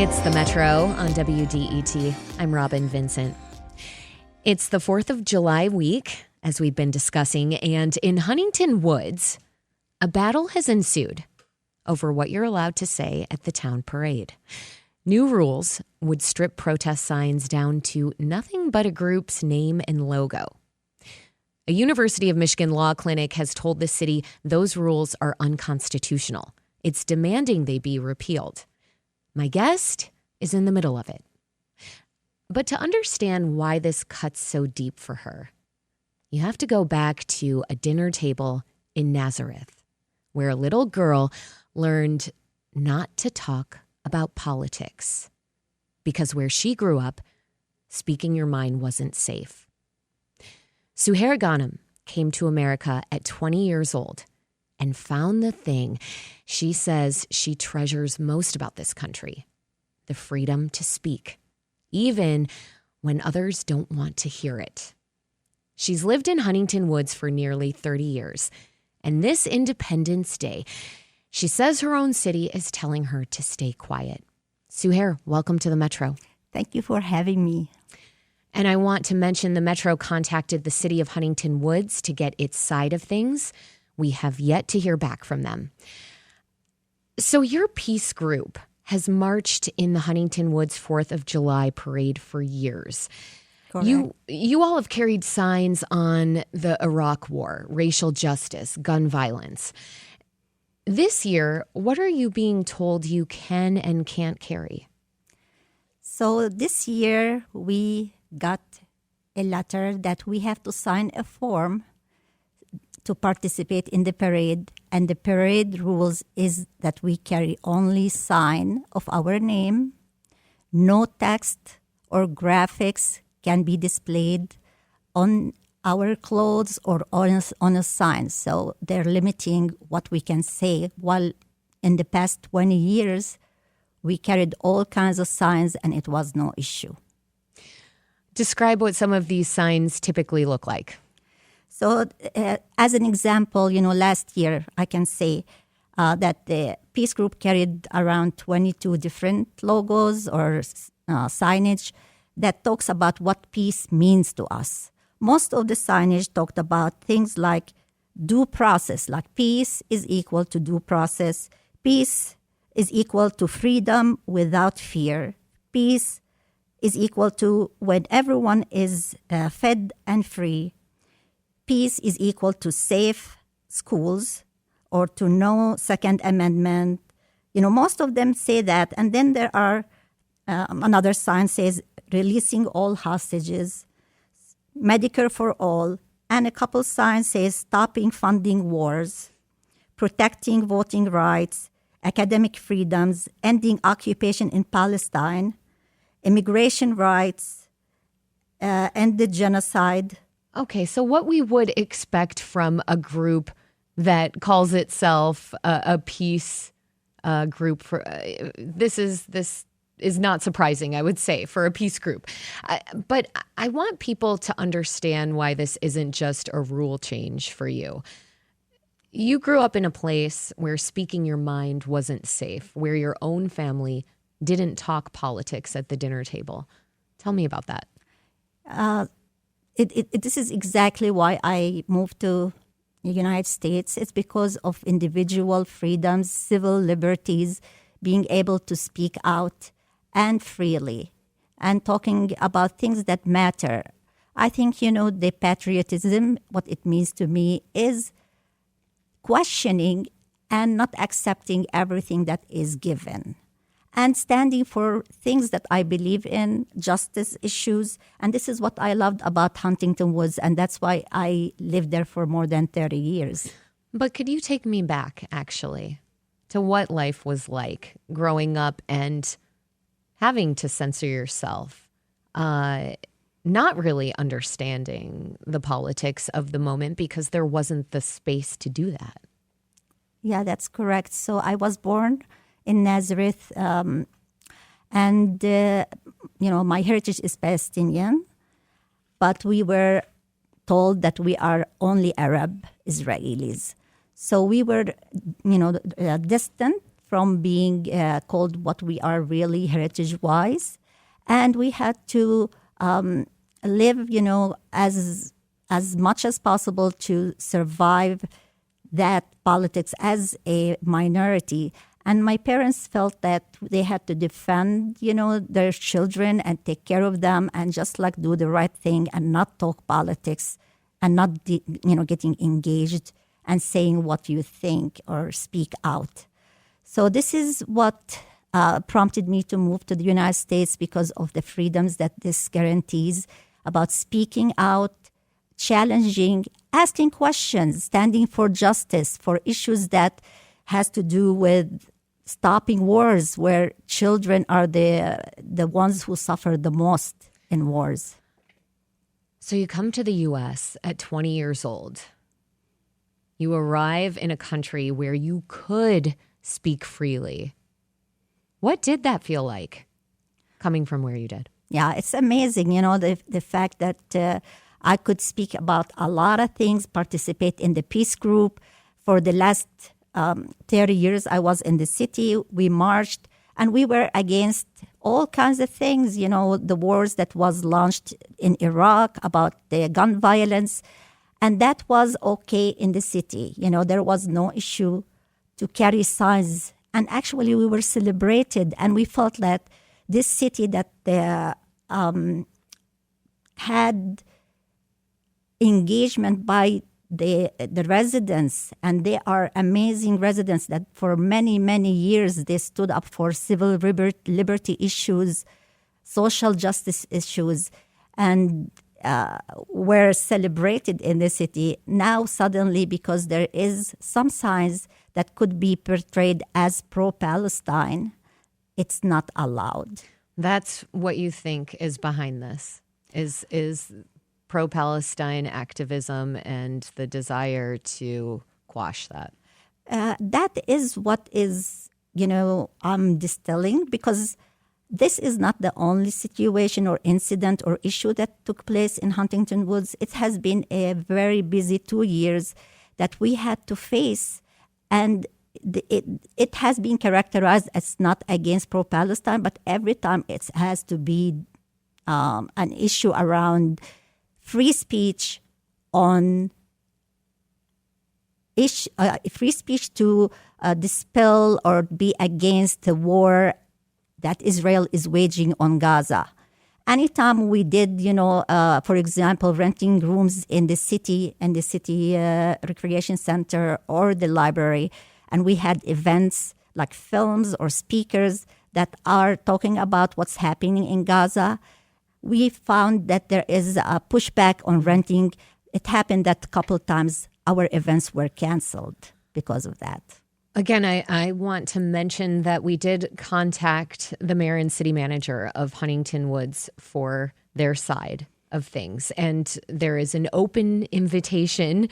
It's the Metro on WDET. I'm Robyn Vincent. It's the 4th of July week, as we've been discussing, and in Huntington Woods, a battle has ensued over what you're allowed to say at the town parade. New rules would strip protest signs down to nothing but a group's name and logo. A University of Michigan law clinic has told the city those rules are unconstitutional. It's demanding they be repealed. My guest is in the middle of it. But to understand why this cuts so deep for her, you have to go back to a dinner table in Nazareth, where a little girl learned not to talk about politics, because where she grew up, speaking your mind wasn't safe. Suhair Ghannam came to America at 20 years old and found the thing she says she treasures most about this country, the freedom to speak, even when others don't want to hear it. She's lived in Huntington Woods for nearly 30 years, and this Independence Day, she says her own city is telling her to stay quiet. Suhair, welcome to the Metro. Thank you for having me. And I want to mention the Metro contacted the city of Huntington Woods to get its side of things. We have yet to hear back from them. So your peace group has marched in the Huntington Woods 4th of July parade for years. Correct. You all have carried signs on the Iraq War, racial justice, gun violence. This year, what are you being told you can and can't carry? So this year, we got a letter that we have to sign a form to participate in the parade. And the parade rules is that we carry only sign of our name. No text or graphics can be displayed on our clothes or on a sign. So they're limiting what we can say. While in the past 20 years, we carried all kinds of signs and it was no issue. Describe what some of these signs typically look like. So as an example, last year I can say that the peace group carried around 22 different logos or signage that talks about what peace means to us. Most of the signage talked about things like due process, like peace is equal to due process. Peace is equal to freedom without fear. Peace is equal to when everyone is fed and free. Peace is equal to safe schools or to no Second Amendment. Most of them say that. And then there are another sign says releasing all hostages, Medicare for all, and a couple signs says stopping funding wars, protecting voting rights, academic freedoms, ending occupation in Palestine, immigration rights, end the genocide. Okay, so what we would expect from a group that calls itself a peace group, for this is not surprising, I would say, for a peace group. But I want people to understand why this isn't just a rule change for you. You grew up in a place where speaking your mind wasn't safe, where your own family didn't talk politics at the dinner table. Tell me about that. This is exactly why I moved to the United States. It's because of individual freedoms, civil liberties, being able to speak out and freely and talking about things that matter. I think, the patriotism, what it means to me is questioning and not accepting everything that is given, and standing for things that I believe in, justice issues. And this is what I loved about Huntington Woods, and that's why I lived there for more than 30 years. But could you take me back, actually, to what life was like growing up and having to censor yourself, not really understanding the politics of the moment because there wasn't the space to do that? Yeah, that's correct. So I was born in Nazareth, and my heritage is Palestinian, but we were told that we are only Arab Israelis. So we were, distant from being called what we are really heritage-wise. And we had to live, as much as possible to survive that politics as a minority. And my parents felt that they had to defend, their children and take care of them and just do the right thing and not talk politics and not, getting engaged and saying what you think or speak out. So this is what prompted me to move to the United States, because of the freedoms that this guarantees about speaking out, challenging, asking questions, standing for justice, for issues that has to do with stopping wars, where children are the ones who suffer the most in wars. So you come to the U.S. at 20 years old. You arrive in a country where you could speak freely. What did that feel like, coming from where you did? Yeah, it's amazing, the fact that I could speak about a lot of things, participate in the peace group. For the last 30 years, I was in the city. We marched, and we were against all kinds of things, the wars that was launched in Iraq, about the gun violence. And that was okay in the city. There was no issue to carry signs. And actually, we were celebrated, and we felt that this city that had engagement by the residents, and they are amazing residents that for many, many years they stood up for civil liberty issues, social justice issues, and were celebrated in the city. Now suddenly, because there is some signs that could be portrayed as pro-Palestine, it's not allowed. That's what you think is behind this, is pro-Palestine activism and the desire to quash that? That is what is, I'm distilling, because this is not the only situation or incident or issue that took place in Huntington Woods. It has been a very busy 2 years that we had to face, and it has been characterized as not against pro-Palestine, but every time it has to be an issue around free speech on free speech to dispel or be against the war that Israel is waging on Gaza. Anytime we did, for example, renting rooms in the city recreation center or the library, and we had events like films or speakers that are talking about what's happening in Gaza, we found that there is a pushback on renting. It happened that a couple of times our events were canceled because of that. Again, I want to mention that we did contact the mayor and city manager of Huntington Woods for their side of things. And there is an open invitation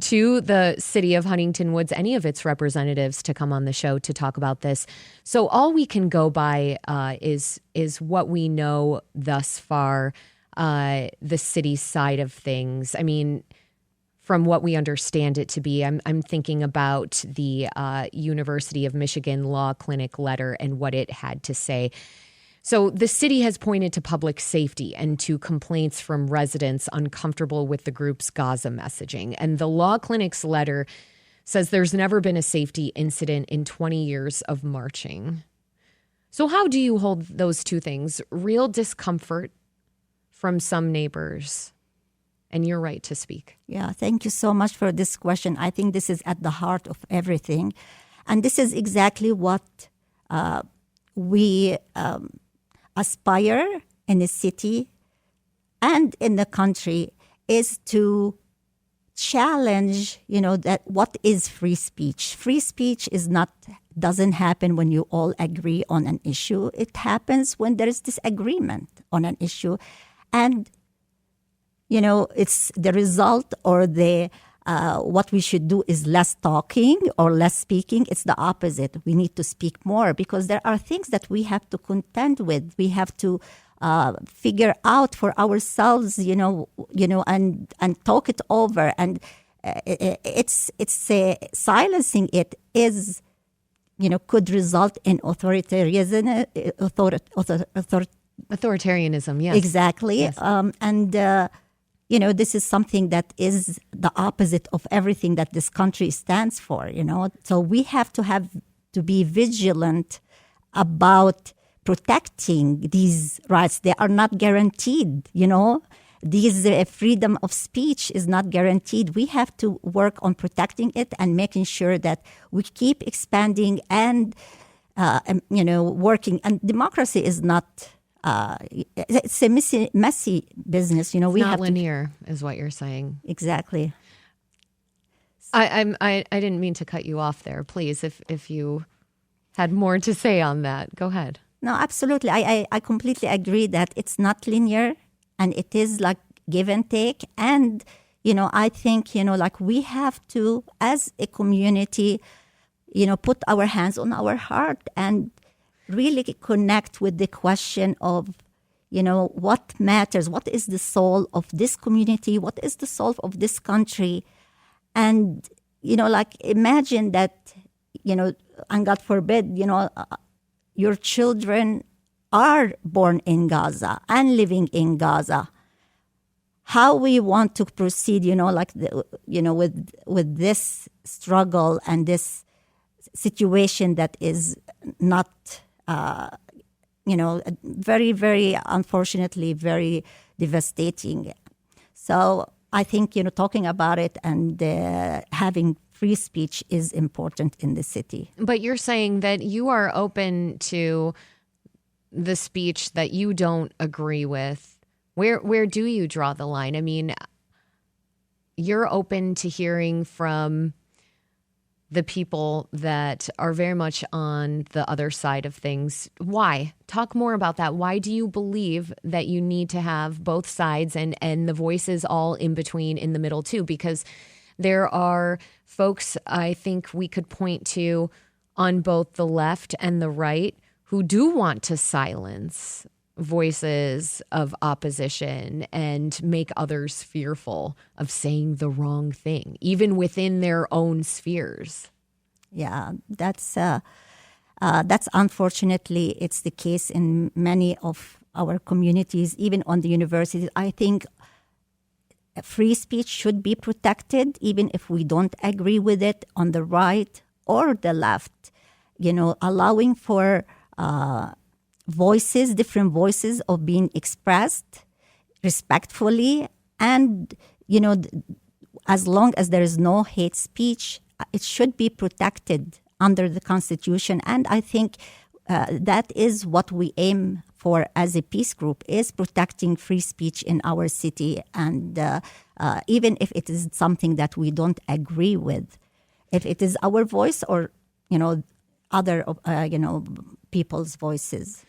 to the city of Huntington Woods, any of its representatives, to come on the show to talk about this. So all we can go by is what we know thus far, the city side of things. I mean, from what we understand it to be, I'm thinking about the University of Michigan Law Clinic letter and what it had to say. So the city has pointed to public safety and to complaints from residents uncomfortable with the group's Gaza messaging. And the Law Clinic's letter says there's never been a safety incident in 20 years of marching. So how do you hold those two things? Real discomfort from some neighbors and your right to speak. Yeah, thank you so much for this question. I think this is at the heart of everything. And this is exactly what we aspire in the city and in the country, is to challenge, that what is free speech. Free speech doesn't happen when you all agree on an issue. It happens when there is disagreement on an issue. And, it's the result or what we should do is less talking or less speaking. It's the opposite. We need to speak more, because there are things that we have to contend with. We have to figure out for ourselves, and talk it over. And it's silencing it is could result in authoritarianism. Authoritarianism, yes. Exactly. Yes. This is something that is the opposite of everything that this country stands for, So we have to be vigilant about protecting these rights. They are not guaranteed, These freedom of speech is not guaranteed. We have to work on protecting it and making sure that we keep expanding and, working. And democracy is not, it's a messy business. It's not linear, is what you're saying. Exactly. I didn't mean to cut you off there. Please, if you had more to say on that, go ahead. No, absolutely. I completely agree that it's not linear. And it is like give and take. And, I think, we have to, as a community, put our hands on our heart and really connect with the question of, what matters? What is the soul of this community? What is the soul of this country? And, imagine that, and God forbid, your children are born in Gaza and living in Gaza. How we want to proceed, with this struggle and this situation that is not, very, very unfortunately, very devastating. So I think, talking about it and having free speech is important in the city. But you're saying that you are open to the speech that you don't agree with. Where do you draw the line? I mean, you're open to hearing from the people that are very much on the other side of things. Why? Talk more about that. Why do you believe that you need to have both sides and the voices all in between, in the middle too? Because there are folks I think we could point to on both the left and the right who do want to silence voices of opposition and make others fearful of saying the wrong thing, even within their own spheres. Yeah, that's unfortunately, it's the case in many of our communities, even on the universities. I think free speech should be protected, even if we don't agree with it on the right or the left, allowing for different voices of being expressed respectfully. And, as long as there is no hate speech, it should be protected under the Constitution. And I think that is what we aim for as a peace group, is protecting free speech in our city. And even if it is something that we don't agree with, if it is our voice or, other, people's voices.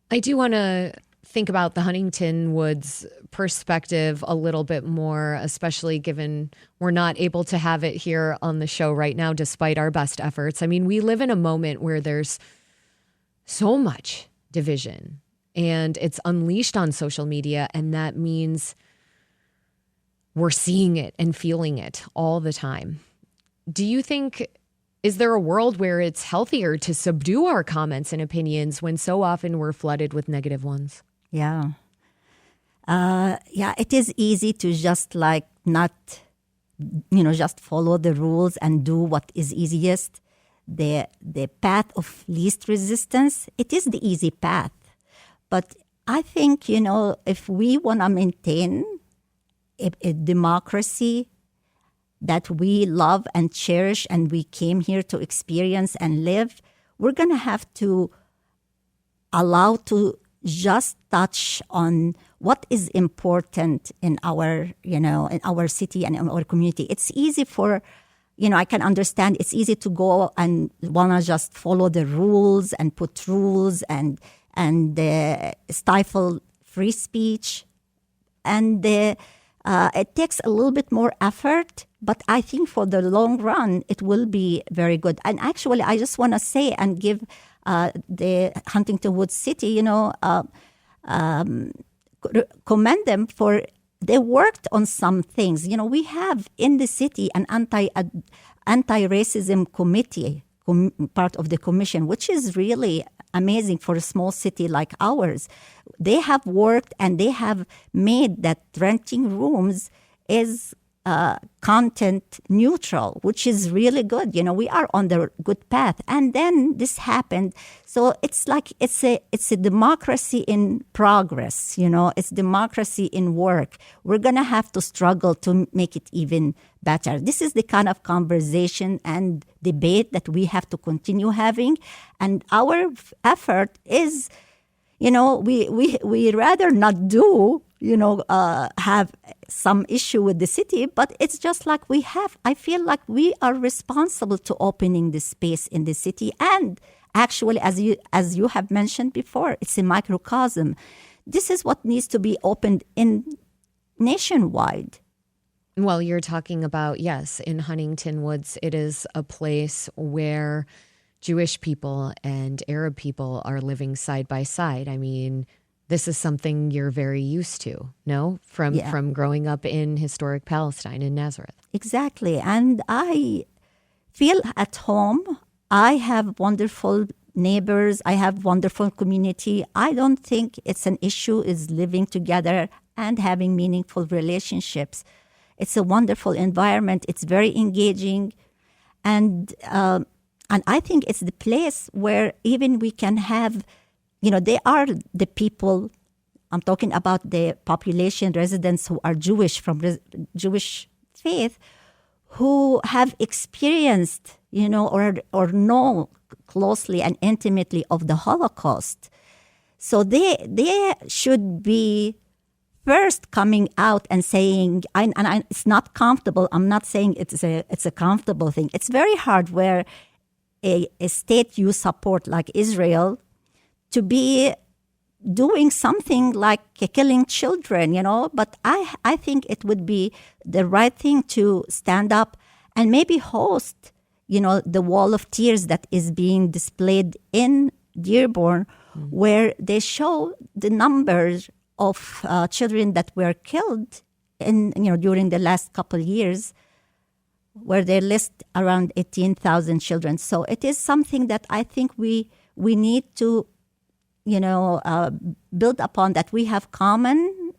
I do want to think about the Huntington Woods perspective a little bit more, especially given we're not able to have it here on the show right now, despite our best efforts. I mean, we live in a moment where there's so much division and it's unleashed on social media. And that means we're seeing it and feeling it all the time. Do you think, is there a world where it's healthier to subdue our comments and opinions when so often we're flooded with negative ones? Yeah. It is easy to just not, just follow the rules and do what is easiest. The path of least resistance, it is the easy path. But I think, if we want to maintain a democracy that we love and cherish and we came here to experience and live, we're going to have to allow to just touch on what is important in our, in our city and in our community. It's easy for, I can understand it's easy to go and want to just follow the rules and put rules and stifle free speech. And it takes a little bit more effort, but I think for the long run, it will be very good. And actually, I just want to say and give the Huntington Woods City, commend them for, they worked on some things. We have in the city an anti-racism committee part of the commission, which is really amazing for a small city like ours. They have worked and they have made that renting rooms is content neutral, which is really good. We are on the good path. And then this happened. So it's like it's a democracy in progress. It's democracy in work. We're gonna have to struggle to make it even better. This is the kind of conversation and debate that we have to continue having. And our effort is, we rather not have some issue with the city, but it's just like I feel like we are responsible to opening the space in the city. And actually, as you have mentioned before, it's a microcosm. This is what needs to be opened in nationwide. Well, you're talking about, yes, in Huntington Woods, it is a place where Jewish people and Arab people are living side by side. I mean, this is something you're very used to, no? From growing up in historic Palestine in Nazareth. Exactly. And I feel at home. I have wonderful neighbors. I have wonderful community. I don't think it's an issue is living together and having meaningful relationships. It's a wonderful environment. It's very engaging. And I think it's the place where even we can have, they are the people, I'm talking about the population, residents who are Jewish, from Jewish faith, who have experienced, or know closely and intimately of the Holocaust. So they should be first coming out and saying, it's not comfortable. I'm not saying it's a comfortable thing. It's very hard where a state you support like Israel to be doing something like killing children, But I think it would be the right thing to stand up and maybe host, the wall of tears that is being displayed in Dearborn, where they show the numbers of children that were killed during the last couple of years, where they list around 18,000 children. So it is something that I think we need to build upon, that we have common,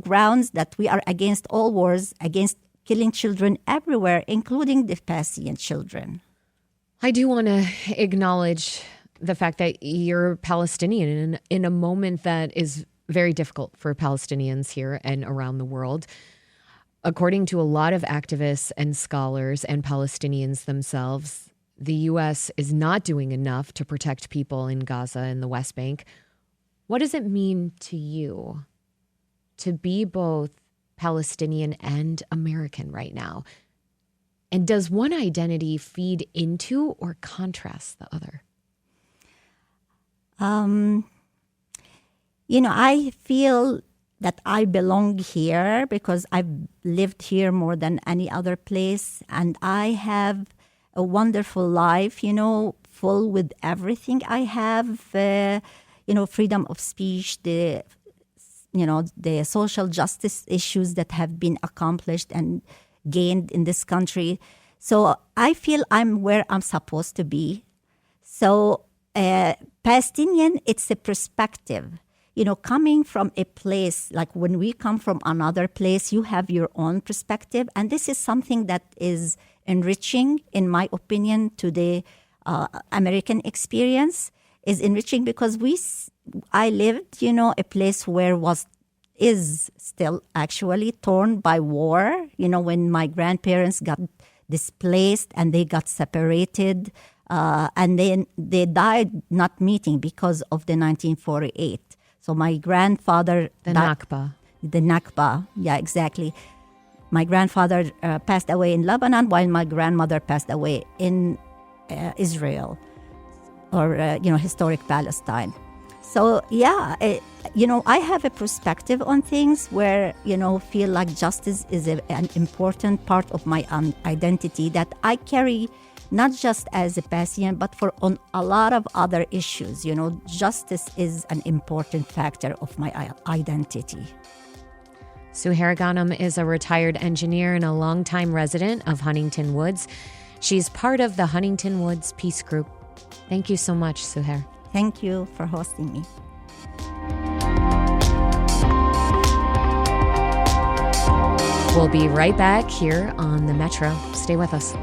grounds, that we are against all wars, against killing children everywhere, including the Palestinian children. I do want to acknowledge the fact that you're Palestinian in a moment that is very difficult for Palestinians here and around the world. According to a lot of activists and scholars and Palestinians themselves, the U.S. is not doing enough to protect people in Gaza and the West Bank. What does it mean to you to be both Palestinian and American right now? And does one identity feed into or contrast the other? I feel that I belong here because I've lived here more than any other place, and I have a wonderful life, full with everything I have, freedom of speech, the social justice issues that have been accomplished and gained in this country. So I feel I'm where I'm supposed to be. So Palestinian, it's a perspective. Coming from a place, like when we come from another place, you have your own perspective. And this is something that is enriching, in my opinion, to the American experience, is enriching because I lived, a place where is still actually torn by war. When my grandparents got displaced and they got separated, and then they died not meeting because of the 1948. So my grandfather... The Nakba. The Nakba, yeah, exactly. My grandfather passed away in Lebanon while my grandmother passed away in Israel, or, historic Palestine. So, yeah, I have a perspective on things where, feel like justice is an important part of my identity that I carry, not just as a Palestinian, but on a lot of other issues. Justice is an important factor of my identity. Suhair Ghannam is a retired engineer and a longtime resident of Huntington Woods. She's part of the Huntington Woods Peace Group. Thank you so much, Suhair. Thank you for hosting me. We'll be right back here on the Metro. Stay with us.